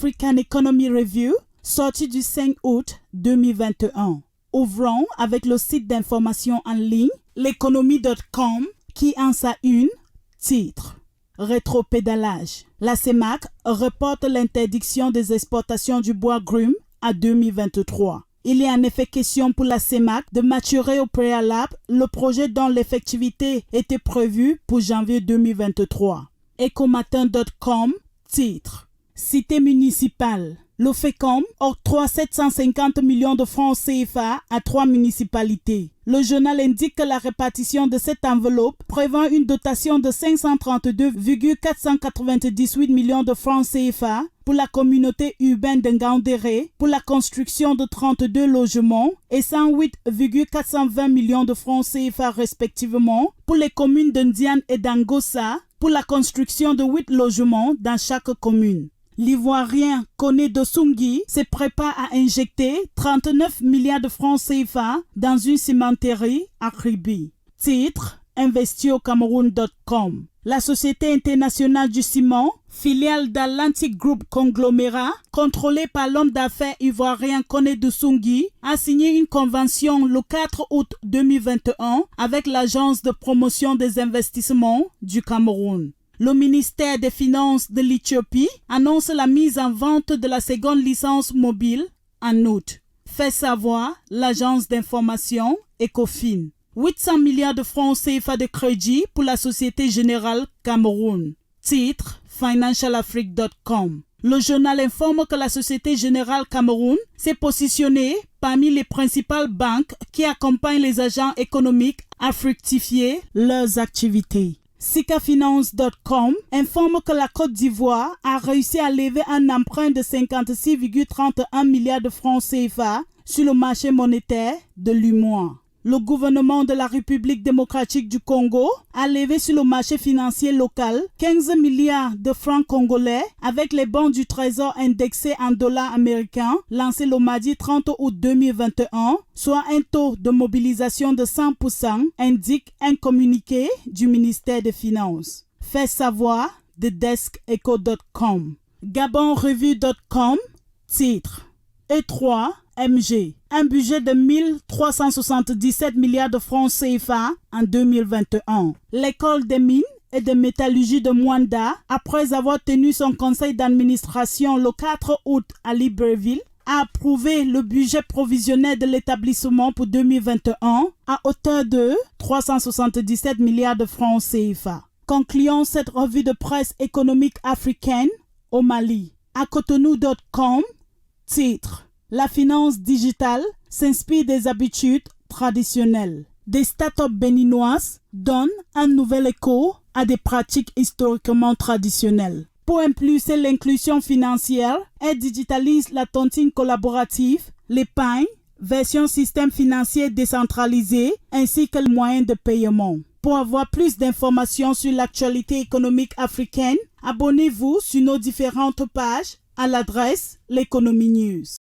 African Economy Review, sorti du 5 août 2021. Ouvrons avec le site d'information en ligne l'économie.com qui en sa une titre Rétropédalage. La CEMAC reporte l'interdiction des exportations du bois grume à 2023. Il est en effet question pour la CEMAC de maturer au préalable le projet dont l'effectivité était prévue pour janvier 2023. Ecomatin.com titre Cité municipale. Le FECOM octroie 750 millions de francs CFA à 3 municipalités. Le journal indique que la répartition de cette enveloppe prévoit une dotation de 532,498 millions de francs CFA pour la communauté urbaine de Ngaoundéré pour la construction de 32 logements et 108,420 millions de francs CFA respectivement pour les communes de Ndiane et d'Angossa pour la construction de 8 logements dans chaque commune. L'Ivoirien Koné Dosungui se prépare à injecter 39 milliards de francs CFA dans une cimenterie à Kribi. Titre investiaucameroun.com. La Société internationale du ciment, filiale d'Atlantic Group Conglomérat, contrôlée par l'homme d'affaires ivoirien Koné Dosungui, a signé une convention le 4 août 2021 avec l'Agence de promotion des investissements du Cameroun. Le ministère des Finances de l'Éthiopie annonce la mise en vente de la seconde licence mobile en août. Fait savoir l'agence d'information Ecofin. 800 milliards de francs CFA de crédit pour la Société Générale Cameroun. Titre financialafrique.com. Le journal informe que la Société Générale Cameroun s'est positionnée parmi les principales banques qui accompagnent les agents économiques à fructifier leurs activités. SikaFinance.com informe que la Côte d'Ivoire a réussi à lever un emprunt de 56,31 milliards de francs CFA sur le marché monétaire de l'UEMOA. Le gouvernement de la République démocratique du Congo a levé sur le marché financier local 15 milliards de francs congolais avec les bons du Trésor indexés en dollars américains lancés le mardi 30 août 2021, soit un taux de mobilisation de 100%, indique un communiqué du ministère des Finances. Fait savoir de DeskEco.com. GabonRevue.com titre E3 MG. Un budget de 1377 milliards de francs CFA en 2021. L'école des mines et de métallurgie de Mwanda, après avoir tenu son conseil d'administration le 4 août à Libreville, a approuvé le budget provisionnel de l'établissement pour 2021 à hauteur de 377 milliards de francs CFA. Concluons cette revue de presse économique africaine au Mali. À Cotonou.com, titre La finance digitale s'inspire des habitudes traditionnelles. Des startups béninoises donnent un nouvel écho à des pratiques historiquement traditionnelles. Pour impulser l'inclusion financière, elle digitalise la tontine collaborative, l'épargne, version système financier décentralisé ainsi que le moyen de paiement. Pour avoir plus d'informations sur l'actualité économique africaine, abonnez-vous sur nos différentes pages à l'adresse l'Economy News.